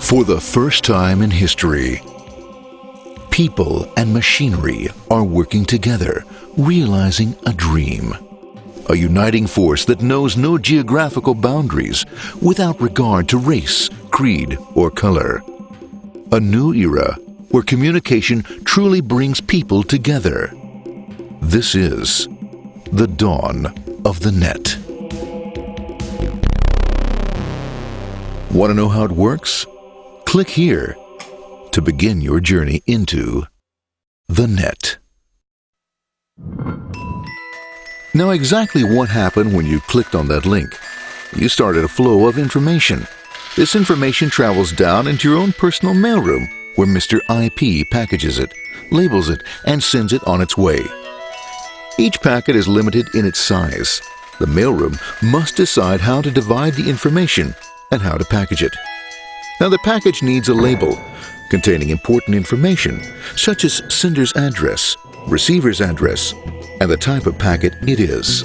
For the first time in history, people and machinery are working together, realizing a dream. A uniting force that knows no geographical boundaries without regard to race, creed, or color. A new era where communication truly brings people together. This is the dawn of the net. Want to know how it works? Click here to begin your journey into the net. Now, exactly what happened when you clicked on that link? You started a flow of information. This information travels down into your own personal mailroom, where Mr. IP packages it, labels it, and sends it on its way. Each packet is limited in its size. The mailroom must decide how to divide the information and how to package it. Now, the package needs a label containing important information, such as sender's address, receiver's address, and the type of packet it is.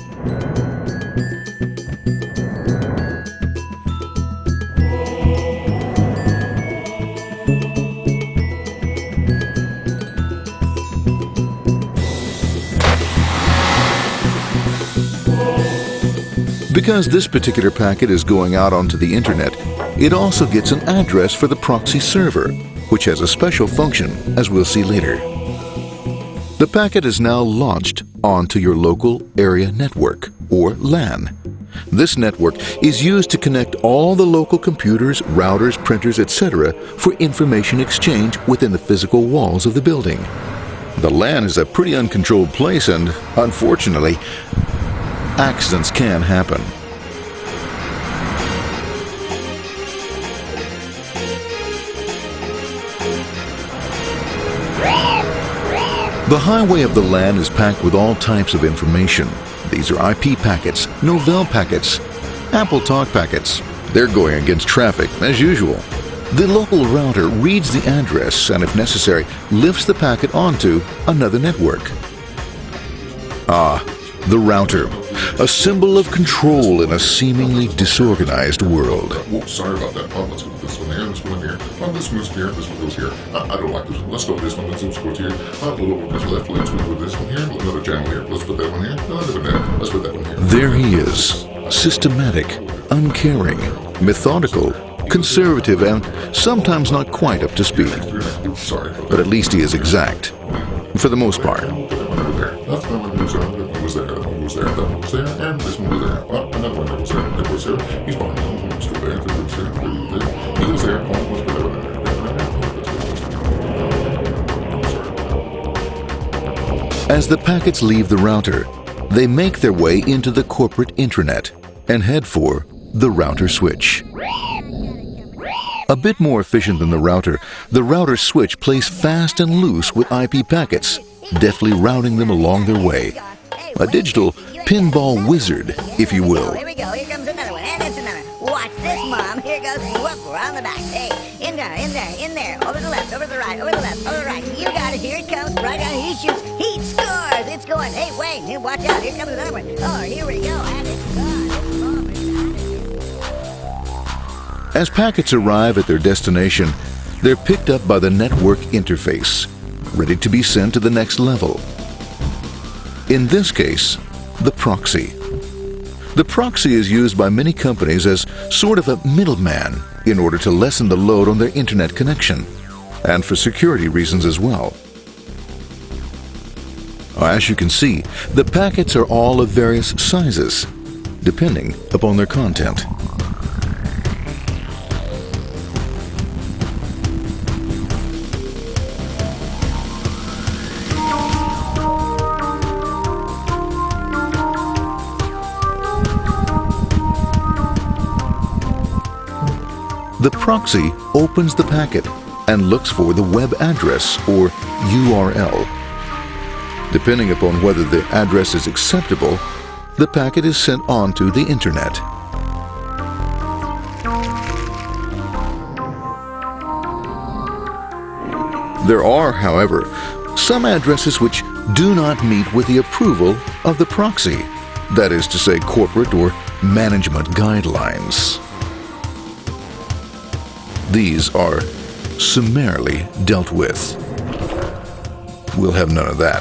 Because this particular packet is going out onto the internet, it also gets an address for the proxy server, which has a special function, as we'll see later. The packet is now launched onto your local area network, or LAN. This network is used to connect all the local computers, routers, printers, etc. for information exchange within the physical walls of the building. The LAN is a pretty uncontrolled place, and unfortunately, accidents can happen. The highway of the LAN is packed with all types of information. These are IP packets, Novell packets, Apple Talk packets. They're going against traffic, as usual. The local router reads the address and, if necessary, lifts the packet onto another network. The router, a symbol of control in a seemingly disorganized world. Whoops, sorry about that. Let's go with this one here, this one here. This one goes here, this one goes here. I don't like this one. Let's go with this one. Let's go here. A little more left. Let's go with this one here. Another channel here. Let's put that one here. Another one there. Let's put that one here. There he is, systematic, uncaring, methodical, conservative, and sometimes not quite up to speed. Sorry. But at least he is exact, for the most part. That's the one was there. That was there. That one was there. And this one was there. Another one that was there. That was there. He's fine. He's still there. He was there. Let's put that one there. As the packets leave the router, they make their way into the corporate intranet and head for the router switch. A bit more efficient than the router switch plays fast and loose with IP packets, deftly routing them along their way. A digital pinball wizard, if you will. Here we go. Here comes another one. And it's another. Watch this, Mom. Here goes. Whoop, we're on the back. Hey, in there, in there, in there. Over the left, over the right, over the left, over the right. You got it. Here it comes. Right on. He shoots. He scores. It's going. Hey, Wayne. Hey, watch out. Here comes another one. Oh, here we go. And it's gone. As packets arrive at their destination, they're picked up by the network interface, ready to be sent to the next level. In this case, the proxy. The proxy is used by many companies as sort of a middleman in order to lessen the load on their internet connection, and for security reasons as well. As you can see, the packets are all of various sizes, depending upon their content. The proxy opens the packet and looks for the web address, or URL. Depending upon whether the address is acceptable, the packet is sent on to the internet. There are, however, some addresses which do not meet with the approval of the proxy, that is to say, corporate or management guidelines. these are summarily dealt with. We'll have none of that.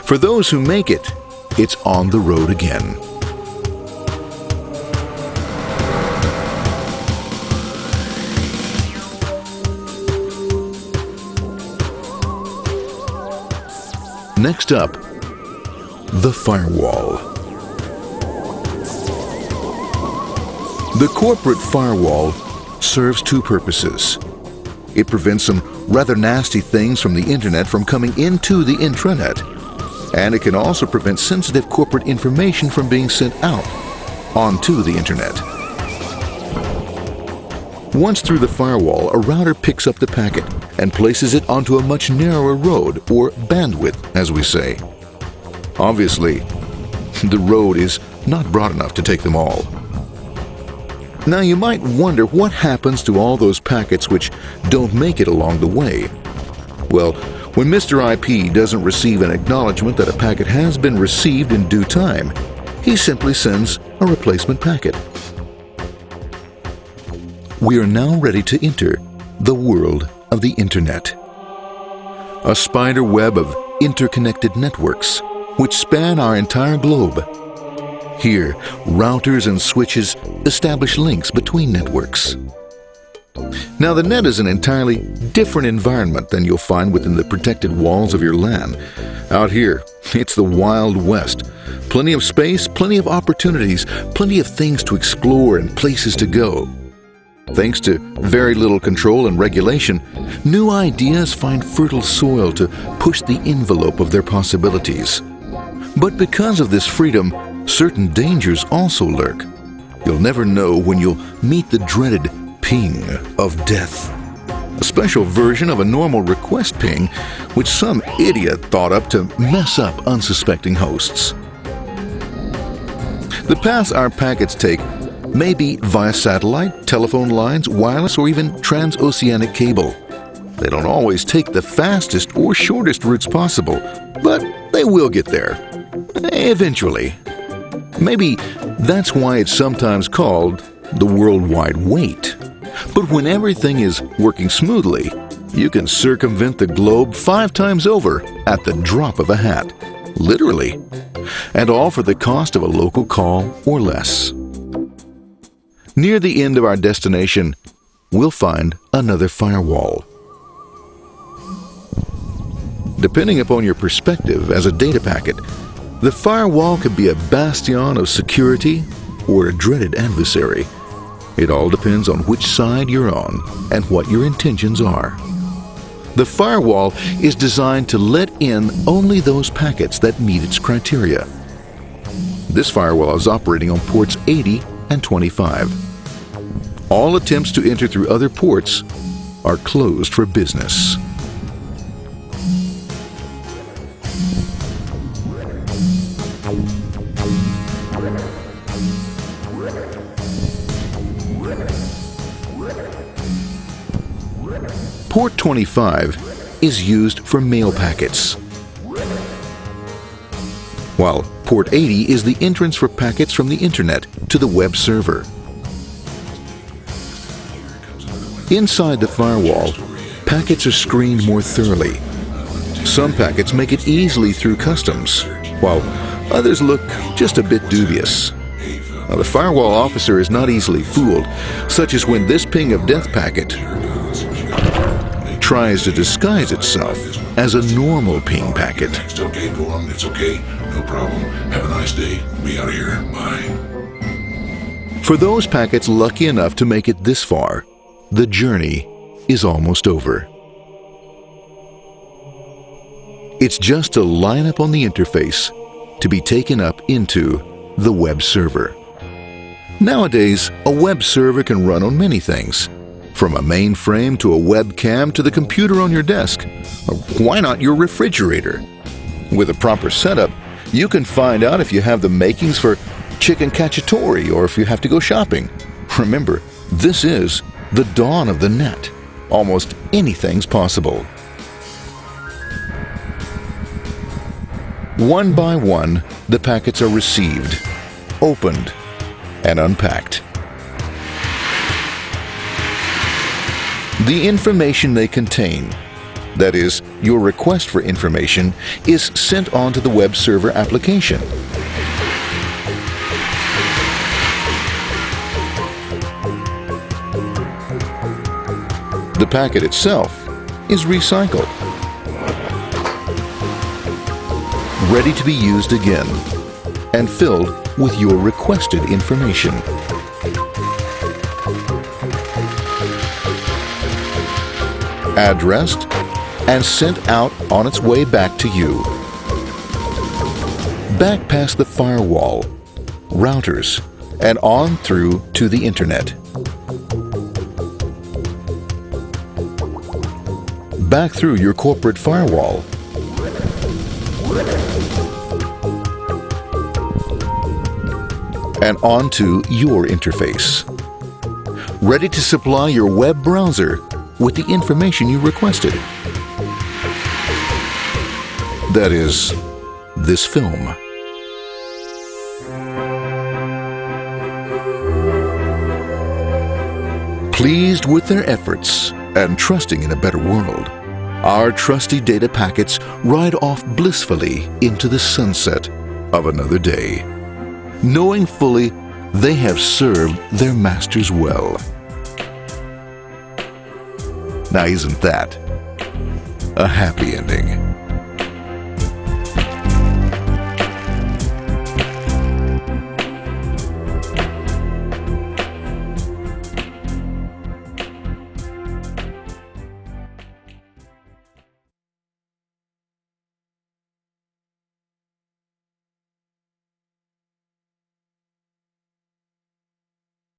For those who make it, it's on the road again. Next up, the firewall. The corporate firewall serves two purposes. It prevents some rather nasty things from the internet from coming into the intranet, and it can also prevent sensitive corporate information from being sent out onto the internet. Once through the firewall, a router picks up the packet and places it onto a much narrower road, or bandwidth, as we say. Obviously, the road is not broad enough to take them all. Now you might wonder what happens to all those packets which don't make it along the way. Well, when Mr. IP doesn't receive an acknowledgement that a packet has been received in due time, he simply sends a replacement packet. We are now ready to enter the world of the Internet. A spider web of interconnected networks which span our entire globe. Here, routers and switches establish links between networks. Now, the net is an entirely different environment than you'll find within the protected walls of your LAN. Out here, it's the Wild West. Plenty of space, plenty of opportunities, plenty of things to explore and places to go. Thanks to very little control and regulation, new ideas find fertile soil to push the envelope of their possibilities. But because of this freedom, certain dangers also lurk. You'll never know when you'll meet the dreaded ping of death. A special version of a normal request ping, which some idiot thought up to mess up unsuspecting hosts. The paths our packets take may be via satellite, telephone lines, wireless, or even transoceanic cable. They don't always take the fastest or shortest routes possible, but they will get there. Eventually. Maybe that's why it's sometimes called the worldwide wait. But when everything is working smoothly, you can circumvent the globe 5 times over at the drop of a hat. Literally. And all for the cost of a local call or less. Near the end of our destination, we'll find another firewall. Depending upon your perspective as a data packet, the firewall could be a bastion of security or a dreaded adversary. It all depends on which side you're on and what your intentions are. The firewall is designed to let in only those packets that meet its criteria. This firewall is operating on ports 80 and 25. All attempts to enter through other ports are closed for business. Port 25 is used for mail packets, while Port 80 is the entrance for packets from the Internet to the web server. Inside the firewall, packets are screened more thoroughly. Some packets make it easily through customs, while others look just a bit dubious. Now, the firewall officer is not easily fooled, such as when this ping of death packet tries to disguise itself as a normal ping packet. It's okay, Gorm. It's okay. No problem. Have a nice day. Be out of here. Bye. For those packets lucky enough to make it this far, the journey is almost over. It's just a lineup on the interface to be taken up into the web server. Nowadays, a web server can run on many things, from a mainframe to a webcam to the computer on your desk, or why not your refrigerator? With a proper setup, you can find out if you have the makings for chicken cacciatore or if you have to go shopping. Remember, this is the dawn of the net. Almost anything's possible. One by one, the packets are received, opened, and unpacked. The information they contain, that is, your request for information, is sent on to the web server application. The packet itself is recycled, ready to be used again, and filled with your requested information. Addressed and sent out on its way back to you. Back past the firewall, routers, and on through to the internet. Back through your corporate firewall. And onto your interface. Ready to supply your web browser with the information you requested. That is, this film. Pleased with their efforts and trusting in a better world, our trusty data packets ride off blissfully into the sunset of another day, knowing fully they have served their masters well. Now, isn't that a happy ending?